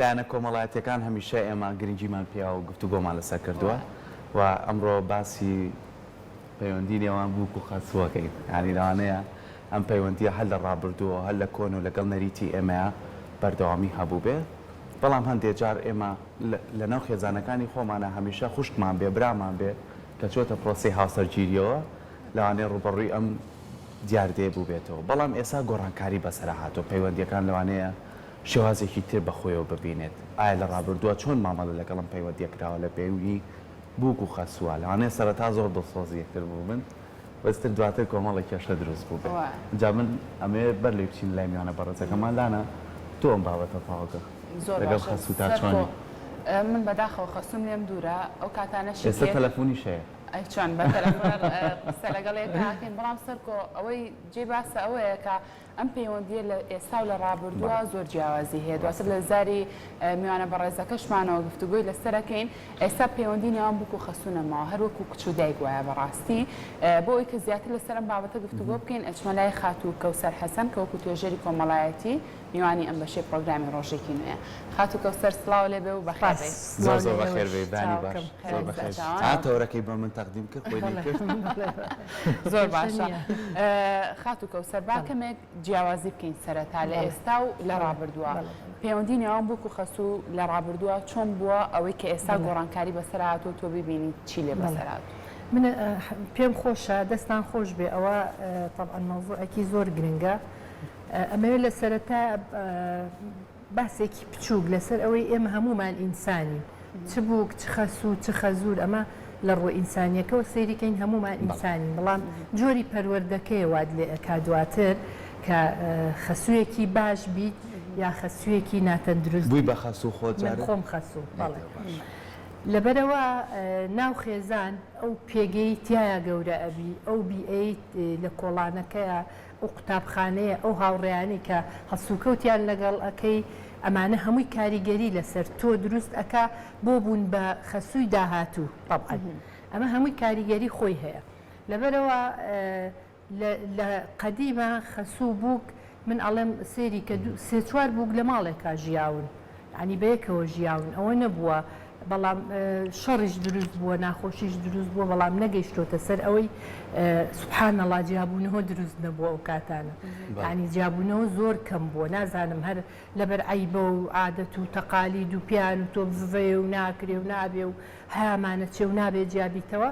لایەنە کۆمەڵایەتیەکان هەمیشە ئێمە گرنگیمان پێیا و گفتوگۆمان لەسەر کردووە و ئەمڕۆ باسی پەیوەندی نێوان بووک و خەسووەکەین یعنی لەوانەیە ئەم پەیوەندیە هەر لە ڕابردووە هەر لە کۆن و لەگەڵ نەریتی ئێمەیە بەردەوامی هەبوو بێ بەڵام هەندێک جار ئێمە لەناو خێزانەکانی خۆمانە هەمیشە خوشکمان بێ برامان بێ کە چۆتە پرۆسی هاوسەرگیریەوە لەوانەیە ڕوبەڕووی ئەم دیاردێ بوو بێتەوە بەڵام ئێستا گۆڕانکاری بەسەر هاتۆ پەیوەندیەکان لەوانەیە شێوازێکی تر بەخۆیەوە ببینێت ئایا لە ڕابردووە چۆن مامەڵە لەگەڵم پەیوەندیەکراوە لە پێوی بووک و خەسووە لەوانەیە سەرەتا زۆر دڵسۆزیەکتر بوو من بەستر دواتر کۆمەڵی کێشە دروست بوو بێت جا من ئەمێ بەر لێ بچین لای میوانە بەڕێزەکەمان لانا تۆ ئەم بابەتە تەواوکە لەگەڵ خەسوو تا چۆنی من بەداخەوە خەسووم لێم دوورە ئەو کاتانەشی ئێستا تەلەفۆنی شەیە چۆن بە تەلەفۆن قسە لەگەڵ یەکەکەین بەڵام سەرکۆ ئەوەی جێ باسە ئەوەیە کە ئەم پەیوەندیە لە ئێستا و لە ڕابردووە زۆر جیاوازی هەیە دواتر لە زاری میوانە بەڕێزەکەشمانەوە گفتوگوی لەسەرەکەین ئێستا پەیوەندی نێوان بووک و خەسوونەماوە هەر وەکو کچ و دایک وایە بەڕاستی بۆ ئەوی کە زیاتر لەسەر ئەم بابەتە گفتوگۆ بکەین ئەچمە لای خاتوو کەوسەر حەسەن کە وەکو توێژەری کۆمەڵایەتی میوانی ئەم بەشەی پرۆگرامی ڕۆژێکی نوێیە خاتوو کەوسەر سڵاو لێ بێ و بەخێر بێ زۆر بەخێر بێ بانی باش زۆر بەخێر هاتەوەرەکەی بە من تەقدیم کرد خۆی کرد زۆر باشە خاتوو کەوسەر با کەمێک جیاوازی بکەین سەرەتا لە ئێستا و لە ڕابردووە پەیوەندی نێوان بووک و خەسوو لە ڕابردووە چۆن بووە ئەوەی کە ئێستا گۆڕانکاری بەسەر هاتووە تۆ ببینی چی لێ بەسەر هاتووە من پێم خۆشە دەستان خۆش بێ ئەوە طبعا مەوضوعێکی زۆر گرنگە ئەمەوێت لە سەرەتا باسێکی بچووک لەسەر ئەوەی ئێمە هەمومان ئینسانین چ بووک چ خەسوو چ خەزور ئەمە لە ڕۆ ئینسانیەکەەوە سەیریکەین هەمومان ئینسانین بەڵام جۆری پەروەردەکەی واد لێ ئەکا دواتر کە خەسوویەکی باش بیت یا خەسوویەکی ناتەندروست بووی بە خەسوو خۆت خۆم خەسوو بەڵێ لەبەرەوە ناو خێزان ئەو پێگەی تایە گەورە ئەبی ئەو بیئەی لە کۆڵانەکەیە ئەو قوتابخانەیە ئەو هاوڕێیانی کە هەسووکەوتیان لەگەڵ ئەەکەی ئەمانە هەمووی کاریگەری لەسەر تۆ دروست ئەکا بۆ بوون بە خەسووی داهاتوو طبعا ئەمە هەمووی کاریگەری خۆی هەیە لەبەرەوە لە قەدیمە خەسوو بووک من ئەڵێم سێری کە سێ چوار بووک لە ماڵێکا ژیاون ینی بەیەکەوە ژیاون ئەوە نەبووە بەڵام شەڕیش دروست بووە ناخۆشیش دروست بووە بەڵام نەگەیشتۆتە سەر ئەوەی سوبحانەڵڵا جیابوونەوە دروست نەبووە ئەو کاتانە ینی جیابوونەوە زۆر کەم بووە نازانم هەر لەبەر عیبە و عادەت و تەقالید و پیان و تۆ بڤێ و ناکرێ و نابێ و هەیەمانە چێ و نابێ جیابیتەوە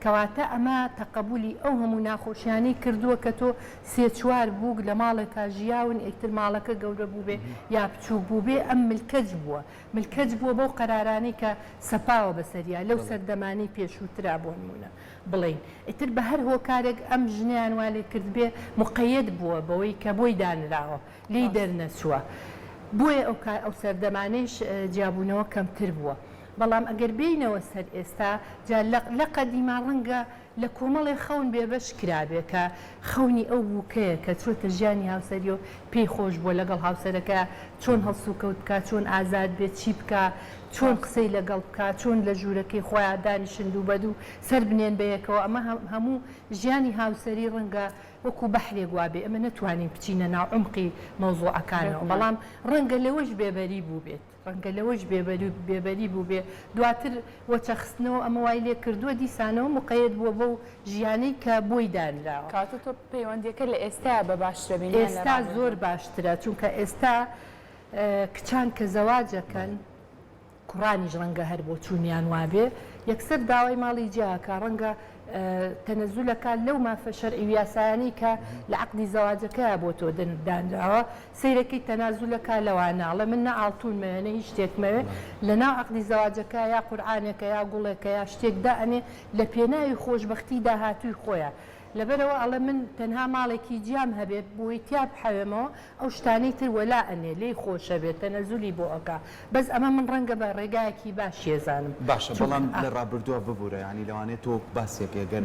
کەواتە ئەمە تەقەبولی ئەو هەموو ناخۆشیانەی کردووە کە تۆ سێ چوار بووک لە ماڵێکا ژیاون ئێکتر ماڵەکە گەورە بوو بێ یا بچوو بوو بێ ئەم ملکەج بووە ملکەج بووە بەو قەرارانەی کە سەپاوە بەسەریا لەو سەردەمانەی پێشووترا بۆ نمونە بڵین ئیتر بە هەر هۆکارێک ئەم ژنیان وا لێ کرد بێ مقەیەد بووە بەوەی کە بۆی دانراوە لی دەرنەچووە بۆیە ئەو سەردەمانەیش جیابوونەوە کەمتر بووە بەڵام ئەگەر بینەوە سەر ئێستا جا لە قەدیما ڕەنگە لە کۆمەڵی خەون بێبەش کرابێ کە خەونی ئەو بووکەیە کە چۆتە ژیانی هاوسەری و پێی خۆش بووە لەگەڵ هاوسەرەکە چۆن هەڵسوو کەوت بکە چۆن ئازاد بێت چی بکە چۆن قسەی لەگەڵ بکە چۆن لە ژوورەکەی خۆیان دانیشند و بەدوو سەر بنێن بەیەکەوە ئەمە هەموو ژیانی هاوسەری ڕەنگە وەکو بەحرێک وابێ ئەمە نەتوانین بچینە ناو عمقی مەوزوعەکانەوە بەڵام ڕەنگە لەوەش بێبەری بوو بێت ڕەنگە لەوەش بێبەری بوو بێ دواتر وەچەخستنەوە ئەمە وای لێ کردووە دیسانەوە مقەیەد بووە بەو ژیانەی کە بۆی دانراوە کاتە تۆ پەیوەندیەکە لە ئێستا بە باشترە بینی ئێستا زۆر باشترە چونکە ئێستا کچان کە زەواجەکەن کوڕانیش ڕەنگە هەر بۆ چوونیان وابێ یەکسەر داوای ماڵی جیاکە ڕەنگە تەنەزولەکە لەو مافە شەرعی یاسایانی کە لە عەقدی زەواجەکەیە بۆ تۆ دانراوە سەیرەکەی تەنازولەکە لەواناڵە من نە ئاڵتونمەوێنە هیچ شتێکمەوێ لە ناو عەقدی زەواجەکە یا قورئانێکە یا گوڵێکە یا شتێکدا ئەنێ لە پێناوی خۆشبەختی داهاتووی خۆیە لەبەرەوە ئەڵێ من تەنها ماڵێکی جیام هەبێت بۆی تیا بحەوێمەوە ئەو شتانەی تر وەلا ئەنێ لێی خۆشە بێت تەنەزولی بۆ ئەکا بەس ئەمە من ڕەنگە بە ڕێگایەکی باش شێزانم باشە بەڵام لە ڕابردووە ببوورە ینی لەوانێت تۆ باسێک ئەگەر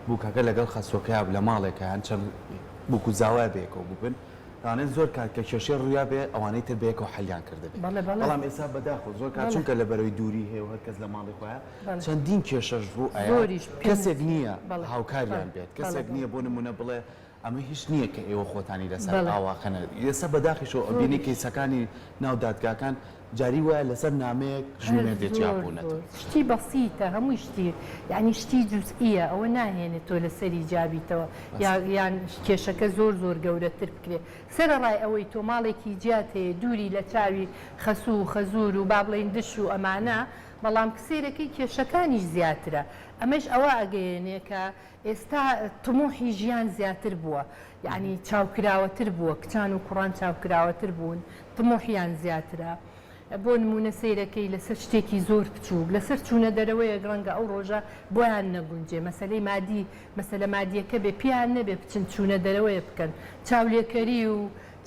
بووکەکە لەگەڵ خەسوەکەیە لە ماڵێکە هەن چەند بووک و زاوای بێکەوە بووبن ئەوانێت زۆر کات کە کێشەی ڕوویا بێ ئەوانەی تر بەیەکەوە حەلیان کردبێت بەڵام ئێستا بەداخۆ زۆر کات چونکە لە بەرەوەی دووری هەیە و هەر کەس لە ماڵی خۆیان چەندین کێشەش بوو کەسێک نییە هاوکاریان بێت کەسێک نییە بۆ نمونە بڵێ ئەمە هیچ نییە کە ئێوە خۆتانی لەسەر ئاواخەنە ئێستا بەداخیشەوە بینی کەیسەکانی ناو دادگاکان جاری وایە لەسەر نامەیەک ژمێر دێتیابوونەوە شتی بەسیتە هەمووی شتی یعنی شتی جوزئیە ئەوە ناهێنێت تۆ لەسەری جابیتەوە یان کێشەکە زۆر گەورەتر بکرێ سەرڕای ئەوەی تۆ ماڵێکی جیات هەیە دووری لە چاوی خەسوو و خەزور و با بڵێن دش و ئەمانە بەڵام کسێرەکەی کێشەکانیش زیاترە ئەمەش ئەوە ئەگەیەنێ کە ئێستا تمۆحی ژیان زیاتر بووە یعنی چاوکراوەتر بووە کچان و کوڕان چاوکراوەتر بوون تمۆحیان زیاترە بۆ نمونە سیرەکەی لەسەر شتێکی زۆر بچوو لەسەر چوونە دەرەوەی ڕەنگە ئەو ڕۆژە بۆیان نەگونجێ مەسلەی مادی مەسەلە مادیەکە بێ پیان نەبێ بچن چوونە دەرەوەی بکەن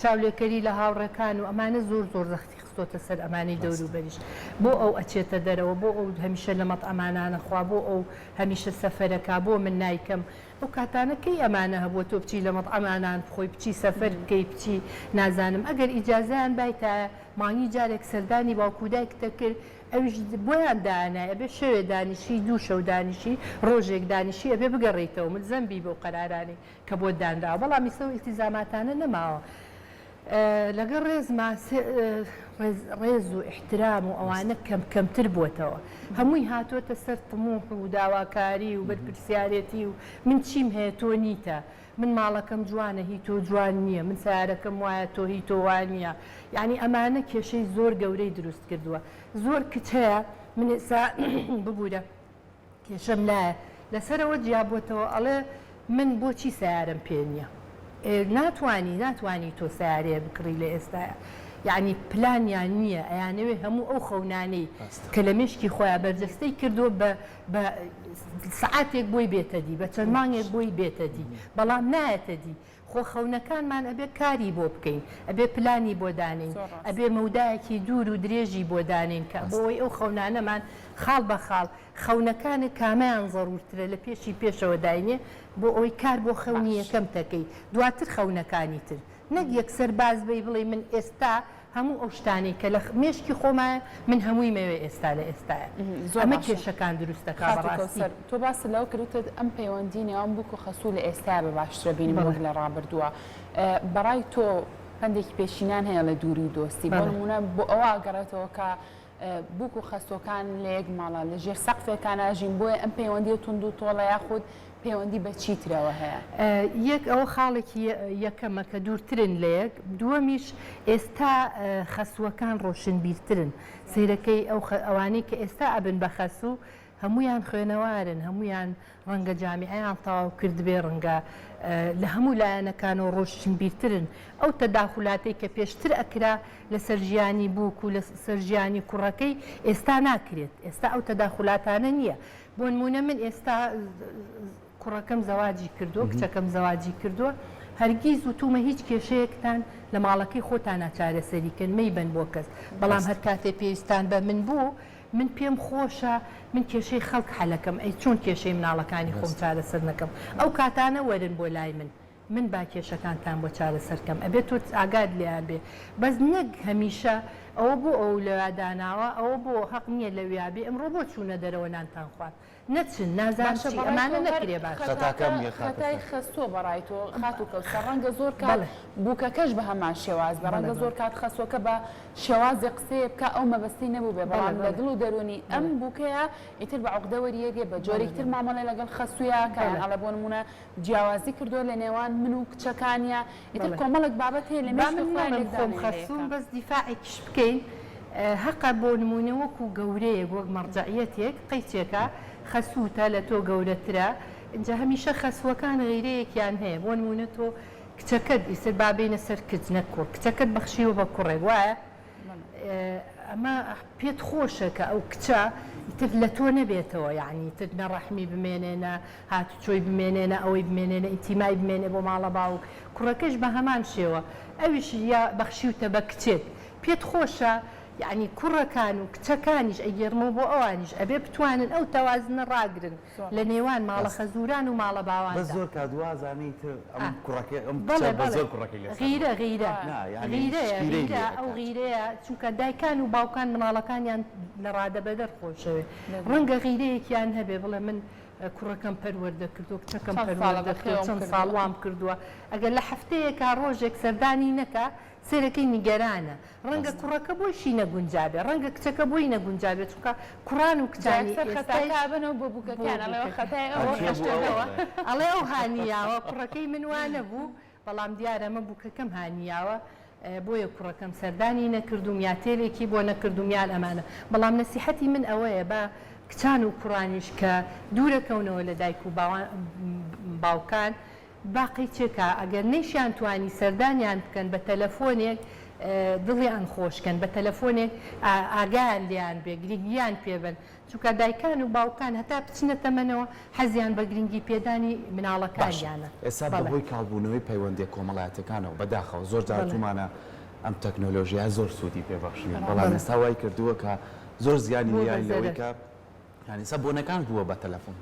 چاولێکەری لە هاوڕەکان و ئەمانە زۆر زەختی خستۆتە سەر ئەمانەی دەوروبەریش بۆ ئەو ئەچێتە دەرەوە بۆ ئەو هەمیشە لە مەطعەمانانە خوا بۆ ئەو هەمیشە سەفەرەکە بۆ من نایکەم ئەو کاتانەکەی ئەمانە هەبووە تۆ بچی لە مەطعەمانان بخۆی بچی سەفەر بکەی بچی نازانم ئەگەر ئیجازەیان بایتە مانگی جارێک سەردانی باوکودایکتە کرد ئەویش بۆیان دانایە بێ شەوێ دانیشی دوو شەو دانیشی ڕۆژێک دانیشی ئەبێ بگەڕێیتەوە ملزەمبی بۆ قەرارانی کە بۆ دانراوە بەڵامی سەو ئیلتیزاماتانە نەماوە لەگەڵ ڕێز و احترام و ئەوانە کەمتر بووتەوە هەمووی هاتوۆتە سەر تموح و داواکاری و بەرپرسیارەتی و من چیم هەیە تۆ نیتە من ماڵەکەم جوانە هی تۆ جوان نییە من سیارەکەم وایە تۆ هی تۆ وان نییە یعنی ئەمانە کێشەی زۆر گەورەی دروست کردووە زۆر کچ هەیە من ئێستا ببوورە کێشەم لایە لەسەرەوە جیابووتەوە ئەڵێ من بۆچی سیارم پێ نییە ناتوانی تۆ سیارەیە بکڕی لە ئێستاە یعنی پلانیان نییە ئەیانەوێ هەموو ئەو خەونانەی کە لە مشکی خۆیان بەرجەستەی کردو بە سعاتێک بۆی بێتە دی بە چەند مانگێک بۆی بێتە دی بەڵام نایەتە دی خۆ خەونەکانمان ئەبێ کاری بۆ بکەین ئەبێ پلانی بۆ دانین ئەبێ مەودایەکی دوور و درێژی بۆ دانین کە بۆی ئەو خەونانەمان خاڵ بە خاڵ خەونەکانی کامیان زەڕورترە لە پێشی پێشەوە داینێ بۆ ئەوی کار بۆ خەونی یەکەم تەکەی دواتر خەونەکانی تر نەک یەکسەر باز بی بڵێ من ئێستا هەموو ئەو شتانی کە لە مێشکی خۆمان من هەمووی مەوێ ئێستا لە ئێستاە ئەمە کێشەکان دروستەکە بەڕاستی تۆ باس لەو کردوتت ئەم پەیوەندی نێوان بووک و خەسوو لە ئێستا بە باشترە بینیم وەک لە ڕابردووە بەڕای تۆ پندێکی پێشینان هەیە لە دووری و دۆستی بۆ نمونە بۆ ئەوە گەڕێتەوە کە بووک و خەسوەکان لە یەک ماڵە لە ژێر سەقفێکان ئاژین بۆیە ئەم پەیوەندی تونند و تۆڵە یاخود پەیوەندی بە چیترەوە هەیە یەک ئەوە خاڵێکی یەکەمە کە دوورترن لە یەک دووەمیش ئێستا خەسوەکان ڕۆشنبیرترن سیرەکەی ئەوانەی کە ئێستا ئەبن بە خەسوو هەمویان خوێنەوارن هەمویان ڕەنگە جامیعیان تەواو کرد بێ ڕەنگە لە هەموو لایەنەکانەوە ڕۆشنبیرترن ئەو تەداخلاتی کە پێشتر ئەکرا لەسەر ژیانی بووک و لەسەر ژیانی کوڕەکەی ئێستا ناکرێت ئێستا ئەو تەداخلاتانە نییە بۆ نمونە من ئێستا کوڕەکەم زەواجی کردووە کچەکەم زەواجی کردووە هەرگیز وتومە هیچ کێشەیەکتان لە ماڵەکەی خۆتان ناچارەسەریکەن مەیبەن بۆ کەس بەڵام هەر کاتێ پێویستان بە من بوو من پێم خۆشە من کێشەی خەڵک حەلەکەم ئەی چۆن کێشەی مناڵەکانی خۆم چارەسەر نەکەم ئەو کاتانە وەرن بۆ لای من با کێشەکانتان بۆ چارەسەرکەم ئەبێت تۆ ئاگاد لیان بێ بەس نەک هەمیشە ئەوە بۆ ئەو لەواداناوە ئەوە بۆ حەق نییە لەویابێ ئەمڕۆ بۆ چوونە دەرەوە نانتان خوارد نەچن نازان ئەمانە نەکرێ باش خەتای خەستۆ بەڕای تۆ خات و کەوسە ڕەنگە زۆر کات بووکەکەش بە هەمان شێواز بە ڕەنگە زۆر کات خەسۆکە بە شێوازی قسەیە بکە ئەو مەبەستی نەبوو بێ بەڵام لە دڵ و دەرونی ئەم بووکەیە ئیتر بە عوقدەوەریەگێ بە جۆرێکتر مامەڵێ لەگەڵ خەسوویە کەیان ئەڵە بۆ نمونە جیاوازی کردووە لە نێوان من و کچەکانیە ئیتر کۆمەڵک بابەت هەیە لە خۆم خەسووم بەس دیفاعێکیش بکەین هەقە بۆ نمونە وەکو گەورەیەک وەک مەرجەعیەتێک قەیچێکە خەسووتە لە تۆ گەورەترە اینجا هەمیشە خەسوەکان غیرەیەکیان هەیە بۆ نمونە تۆ کچەکەت ئیسر بابێنە سەر کچ نەکۆ کچەکەت بەخشیوە بە کوڕێک وایە ئەمە پێت خۆشە کە ئەو کچە تر لە تۆ نەبێتەوە یعنی تر نەڕەحمی بمێنێنە هاتوچۆی بمێنێنە ئەوەی بمێنێنە ئینتیمای بمێنێ بۆ ماڵە باوک کوڕەکەش بە هەمان شێوە ئەویش یا بەخشیوتە بە کچێت پێت خۆشە یعنی کوڕەکان و کچەکانیش ئەگەرمەوە بۆ ئەوانیش ئەبێ بتوانن ئەو تەوازنە ڕاگرن لە نێوان ماڵە خەزوران و ماڵە باوان زۆر کادوازانی غیرە ئەو غیرەیە چونکە دایکان و باوکان مناڵەکانیان لە ڕادەبەدەر خۆشەوێ ڕەنگە غیرەیەکیان هەبێ بڵێ من کوڕەکەم پەروەردە کردو کچەکەم پەروەردە چەند ساڵ وام کردووە ئەگەر لە هەفتەیەکە ڕۆژێک سەردانی نەکە سێرەکەی نیگەرانە ڕەنگە کوڕەکە بۆشی نەگونجابێ ڕەنگە کچەکە بۆی نەگونجابێت چونکە کوڕان و کچانی خەتاکابنەوە بۆ بووکەکان ئەڵێ خەتایەوە ئەڵێ ئەو هانیاوە کوڕەکەی من وانە بوو بەڵام دیارەمە بووکەکەم هانیاوە بۆیە کوڕەکەم سەردانی نەکردوم یا تێلێکی بۆ نەکردوم یان ئەمانە بەڵام نەسیحەتی من ئەوەیە بە کچان و کوڕانیش کە دوورەکەونەوە لە دایک و باوکان باقی چێکە ئەگەر نەیشیان توانی سەردانیان بکەن بە تەلەفۆنێک دڵیان خۆشکەن بە تەلەفۆنێک ئاگایان لیان بێ گرنگیان پێبن چونکە دایکان و باوکان هەتا بچنە تەمەنەوە حەزیان بە گرنگی پێدانی مناڵەکانیانە ئێستا بەهۆی کاڵبوونەوەی پەیوەندی کۆمەڵایەتەکانەوە بەداخەوە زۆر جار تومانە ئەم تەکنۆلۆژیا زۆر سوودی پێبەخشین بەڵام ئێستا وای کردووە کە زۆر زیانی لەوەی کە ینی سەبوونەکان بووە بە تەلەفۆن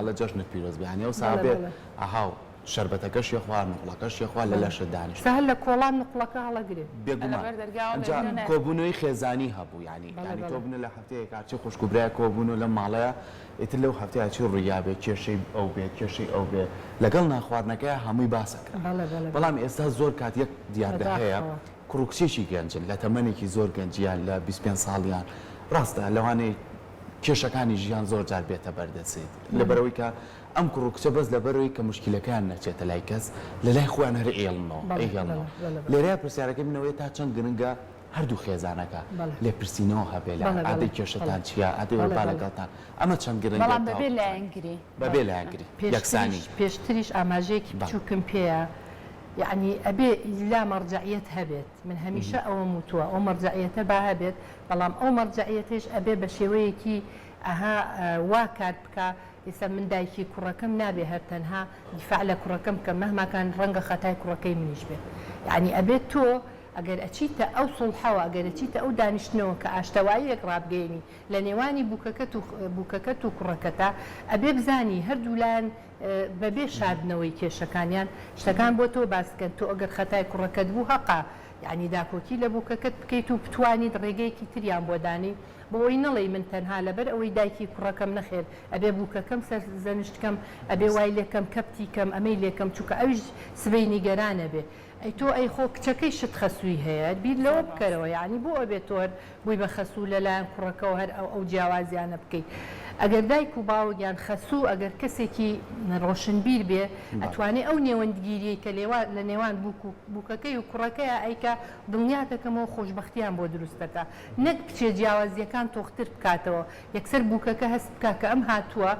لە جەژنت پیرۆز بێ ئەو سابێت ئاهاو شربەتەکەش یخوار نقڵەکەش یخوار لە لەشە دانیشت سەهل لە کۆڵان نقڵەکە هەڵەگرێت بێگومان کۆبوونەوەی خێزانی هەبوو ینی تۆ بنە لە هەفتەیە کارچی خوشکوبرای کۆبوون و لە ماڵەیە ئیتر لەو هەفتەیە چی ڕوویا بێت کێشەی ئەو بێت کێشەی ئەو بێت لەگەڵ ناخواردنەکەی هەمووی باسەکرا بەڵام ئێستا زۆر کات یەک دیاردە هەیە کوڕکچێکی گەنجن لە تەمەنێکی زۆر گەنجیان لە 25 ساڵیان ڕاستە لەوانەیە کێشەکانی ژیان زۆر جار بێتە بەردەچێت لەبەرەوەی کە ئەم کوڕ و کچە بەس لەبەرەوەی کە مشکلەکان نەچێتە لای کەس لە لای خۆیان هەر ئێڵنەوە لێرەیە پرسیارەکەی منەوەی تا چەند گرنگە هەردوو خێزانەکە لێ پرسیینەوە هەبێ لە ئادەی کێشتان چیە ئادەی وەربا لەگەڵتان ئەمە چەند گرنگ بەبێ لایەنگری بەبێ لایەنگری یەکسانی پێشتریش ئاماژەیەکی بچووکم پێەیە یعنی ئەبێ لا مەرجعیەت هەبێت من هەمیشە ئەوە موتووە ئەو مەرجعیەتە با هەبێت بەڵام ئەو مەرجعیەتش ئەبێ بە شێوەیەکی ئەها وا کات بکە ئێستا من دایکی کوڕەکەم نابێ هەر تەنها دیفاع لە کوڕەکەم کە مەهماکان ڕەنگە خەتای کوڕەکەی منیش بێت یعنی ئەبێت تۆ ئەگەر ئەچیتە ئەو سڵحەوە ئەگەر ئەچیتە ئەو دانیشتنەوە کە ئاشتەواییەک ڕابگەینی لە نێوانی بووکەکەت و کوڕەکەتە ئەبێ بزانی هەردوولایەن بەبێ شادنەوەی کێشەکانیان شتەکان بۆ تۆ باسکەن تۆ ئەگەر خەتای کوڕەکەت بوو هەقا یعنی داکۆکی لە بووکەکەت بکەیت و بتوانیت ڕێگەیەکی تریان بۆ دانی بۆی نەڵێ من تەنها لەبەر ئەوەی دایکی کوڕەکەم نەخێر ئەبێ بووکەکەم سەر زەنشتکەم ئەبێ وای لێکەم کەپتی کەم ئەمەی لێکەم چووکە ئەوش سبەی نیگەرانە بێ ئەی تۆ ئەی خۆ کچەکەی شت خەسووی هەیە بیر لەوە بکەرەوە یعنی بۆ ئەبێت تۆر بووی بە خەسوو لەلایەن کوڕەکەەوە هەر ئەو جیاوازیانە بکەیت ئەگەر دایک و باوەگیان خەسوو ئەگەر کەسێکی ڕۆشنبیر بێ ئەتوانێت ئەو نێوەندگیری کە لە نێوان بووکەکەی و کوڕەکەیە ئەیکە دڵنیاتەکەمەوە خۆشببختیان بۆ دروستەکە نەک کچێ جیاوازیەکان تۆختر بکاتەوە یەکسەر بووکەکە هەست بکە کە ئەم هاتووە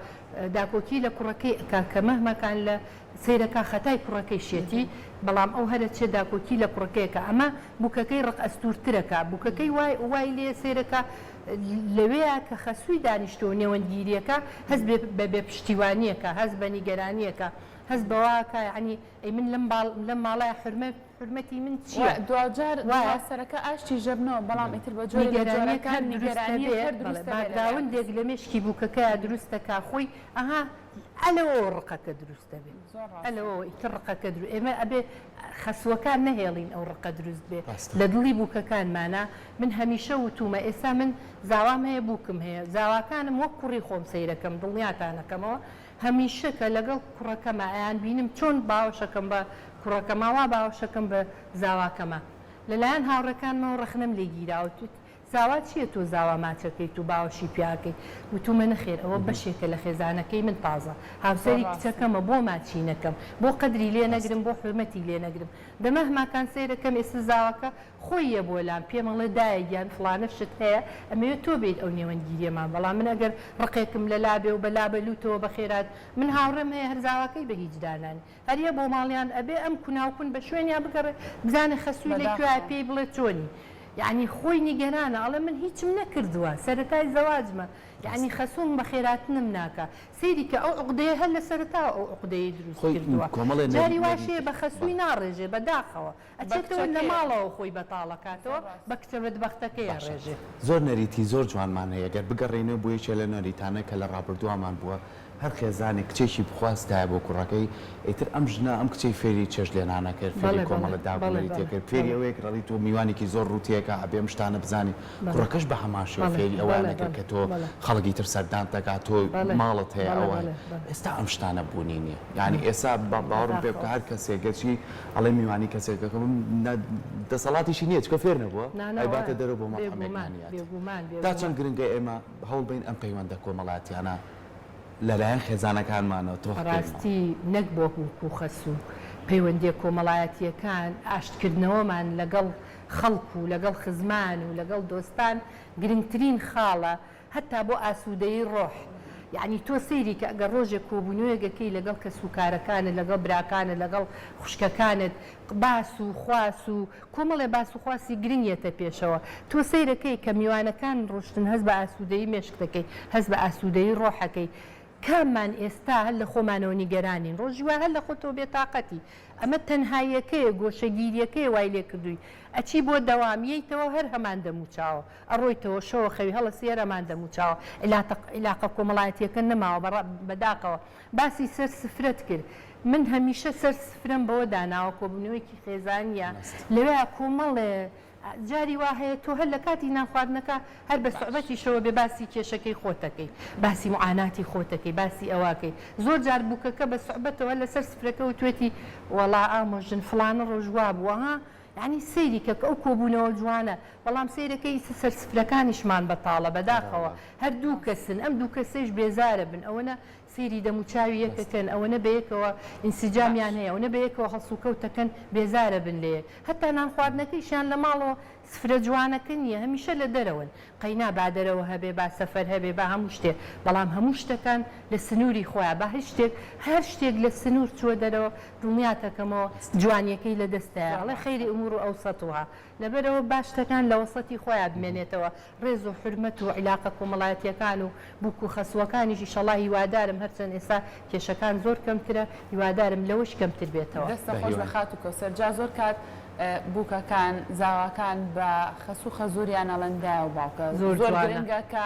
داکۆکی لە کوڕەکەی کە مەهمەکان لە سیرەکە خەتای کوڕەکەی شێتی بەڵام ئەو هەرە چێ داکۆکی لە کوڕەکەیەکە ئەمە بووکەکەی ڕق ئەستورترەکە بووکەکەی وای لێ سیرەکە لەوەیە کە خەسووی دانیشتۆ نێوەندگیریەکە هەست بە پشتیوانیەکە هەست بە نیگەرانیەکە هەست بەواکە ینی ئەی من لەم ماڵای حرمەتی من چیە دوجار سەرەکە ئاشتی ژەبنەوە بەڵام ئیتر بە جۆرەکان نیگەرانیەکەندێک لە مێشکی بووکەکە دروستەکە خۆی ئەها ئەلەوە ڕقەکە دروستە بێت ئەلەوە ئیتر ڕقەکە ئێمە ئەبێ خەسوەکان نەهێڵین ئەو ڕقە دروست بێت لە دڵی بووکەکانمانە من هەمیشە وتومە ئێستا من زاوام هەیە بووکم هەیە زاواکانم وەک کوڕی خۆم سەیرەکەم دڵنیاتانەکەمەوە هەمیشە کە لەگەڵ کوڕەکەمە ئەیان بینم چۆن باوەشەکەم بە کوڕەکەماوا باوەشەکەم بە زاواکەمە لەلایەن هاوڕەکانمەوە ڕخنم لێگیراوە زاوا چییە تۆ زاوا ماچەکەیت و باوەشی پیاکەیت وتومە نەخێر ئەوە بەشێکە لە خێزانەکەی من تازە هاوسەری کچەکەمە بۆ ماچینەکەم بۆ قەدری لێ نەگرم بۆ حرمەتی لێ نەگرم دەمەهماکان سیرەکەم ئێستا زاواکە خۆیە بۆ لام پێمەڵێ دایەگیان فڵانە شت هەیە ئەمەوێت تۆ بێت ئەو نێوەندگیریەمان بەڵام من ئەگەر ڕقێکم لە لابێ و بەلا بەلوتەوە بەخێرات من هاوڕێم هەیە هەر زاواکەی بە هیچ دانانی هەریە بۆ ماڵیان ئەبێ ئەم کوناوکن بە شوێنیان بگەڕێ بزانێ خەسووی لەکوێ پێی بڵێ چۆنی یعنی خۆی نیگەرانە ئەڵێ من هیچم نەکردووە سەرەتای زەواجمە یعنی خەسووم بە خێراتنم ناکە سەیری کە ئەو عقدەیە هەر لە سەرەتا ئەو عقدەیە دروست کردووە جاری واشەیە بە خەسووی ناڕێژێ بەداخەوە ئەچێتەوە لە ماڵەوە خۆی بەتاڵەکاتەوە بە کچە بەدبەختەکەی ڕێژێ زۆر نەریتی زۆر جوانمان هەیە گەر بگەڕێنە بۆ یەکێ لە نەریتانە کە لە ڕابردووامان بووە هەر خێزانێک کچێکی بخواستایە بۆ کوڕەکەی ئیتر ئەم ژنە ئەم کچەی فێری چێژ لێنانە کرد فێری کۆمەڵە دابووری تێکرد فێری ئەوەیەک ڕەڵی تۆ میوانێکی زۆر ڕوتیەکە ئەبێ ئەم شتانە بزانی کوڕەکەش بە هەماشێ فێری ئەوانە کرد کە تۆ خەڵکی تر سەردان دەکات تۆ ماڵت هەیە ئەوە ئێستا ئەم شتانە بوونی نییە یعنی ئێستا باوەڕم پێ بکە هەر کەسێکگەچی ئەڵێ میوانی کەسێکەکە دەسەڵاتیشی نییە چکە فێر نەبووە ئەیباتە دەرەوە بۆ مەقامێکمانیات تا چەند گرنگە ئێمە هەوڵ بین ئەم پەیوەندە کۆمەڵاتیانە لەلایەن خێزانەکانمانەوە تۆ ڕاستی نەک بۆ هووک و خەس و پەیوەندی کۆمەڵایەتیەکان ئاشتکردنەوەمان لەگەڵ خەڵک و لەگەڵ خزمان و لەگەڵ دۆستان گرنگترین خاڵە هەتا بۆ ئاسوودەی ڕۆح یعنی تۆ سەیری کە ئەگەر ڕۆژێک کۆبوونەوەیەکەی لەگەڵ کەس و کارەکانت لەگەڵ براکانت لەگەڵ خوشکەکانت باس و خواس و کۆمەڵێ باس و خواسی گرنگێتە پێشەوە تۆ سەیرەکەی کە میوانەکان ڕۆشتن هەست بە ئاسوودەی مێشکەکەی هەست بە ئاسوودەی ڕۆحەکەی کاممان ئێستا هەر لە خۆمانەوە نیگەرانین ڕۆژی وای هەر لە خۆتەوە بێتاقەتی ئەمە تەنهاییەکەیە گۆشەگیریەکەی وای لێ کردووی ئەچی بۆ دەوامیەیتەوە هەر هەمان دەموچاوە ئەڕۆیتەوە شەوە خەوی هەڵە سێر هەمان دەموچاوە علاقە کۆمەڵایەتیەکە نەماوە بەداقەوە باسی سەر سفرەت کرد من هەمیشە سەر سفرم بەوە داناوە کۆبوونەوەیکی خێزانیە لەوێ کۆمەڵێ جاری وا هەیە تۆ هەر لە کاتی نانخواردنەکە هەر بە سوعبەتیشەوە بێ باسی کێشەکەی خۆتەکەی باسی معاناتی خۆتەکەی باسی ئەواکەی زۆر جار بووکەکە بە سوعبەتەوە لەسەر سفرەکە و توێتی وەڵا ئامۆژن فلانە ڕۆژوا بووە ها یعنی سەیری کە ئەو کۆبوونەوە جوانە بەڵام سەیرەکەی سەر سفرەکانیشمان بەتاڵە بەداخەوە هەر دوو کەسن ئەم دوو کەسێش بێزارە بن ئەوەنە سێری دەموچاوی یەکەکەن ئەوەنە بەیەکەوە ئینسیجامیان هەیە ئەوەنە بەیەکەوە هەڵسوکەوتەکەن بێزارە بن لێ هەتا نانخواردنەکەیشان لە ماڵەوە سفرە جوانەکە نییە هەمیشە لە دەرەوەن قەینا با دەرەوە هەبێ با سەفەر هەبێ با هەموو شتێک بەڵام هەموو شتەکان لە سنووری خۆیان با هەر شتێک لە سنوور چوە دەرەوە دڵنیاتەکەمەوە جوانیەکەی لە دەستایە ئەڵێ خەیری ئومور و ئەوسەتوها لەبەرەوە باشتەکان لە وەسەتی خۆیان بمێنێتەوە ڕێز و حرمەت و عیلاقە کۆمەڵایەتیەکان و بووک و خەسوەکانیشی شەڵا هیوادارم هەرچەند ئێستا کێشەکان زۆر کەمترە هیوادارم لەوەش کەمتر بێتەوە دەستە خۆش بە خات و کەوسەر جا زۆر کات بووکەکان زاواکان بە خەس و خەزوریان ئەڵەندای و باوکە زۆر گرنگە کە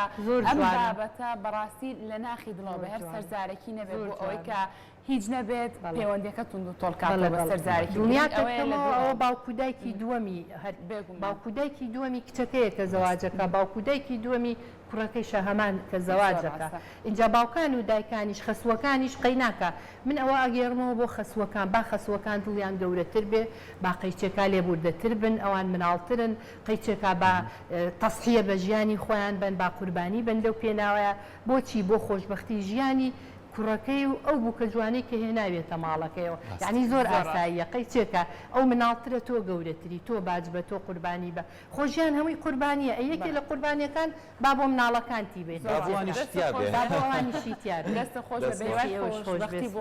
ئەم بابەتە بەڕاستی لە ناخی دڵەوە بە هەر سەرزارێکی نەبێت بۆ ئەوەی کە هیچ نەبێت پەیوەندیەکە تونند و تۆڵکاتەوە بە سەرزارێکی دڵنیاتەوە باوکودایکی دووەمی باوکودایکی دووەمی کچەکەیە کە زەواجەکە باوکودایکی دووەمی کوڕەکەیشە هەمان کە زەواجەکە اینجا باوکان و دایکانیش خەسوەکانیش قەیناکە من ئەوە ئەگەێڕمەوە بۆ خەسوەکان با خەسوەکان دڵیان گەورەتر بێ با قەیچێکا لێبوردەتر بن ئەوان مناڵترن قەیچێکا با تەسحیە بە ژیانی خۆیان بن با قوربانی بن لەو پێناوەیە بۆچی بۆ خۆشبەختی ژیانی کوڕەکەی و ئەو بووکە جوانەی کە هێناوێتە ماڵەکەیەوە یعنی زۆر ئاساییە قەیچێکە ئەو مناڵترە تۆ گەورەتری تۆ باج بە تۆ قوربانی بە خۆشیان هەمووی قوربانیە ئەیەکی لە قوربانیەکان با بۆ مناڵەکانتی بێت بابوانیشی تیار دەستە خۆش بەختی بۆ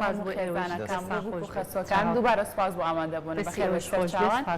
خەسوەکان دووبارە سپاس بۆ ئامادەبوون بەخێر بە سەرچاوان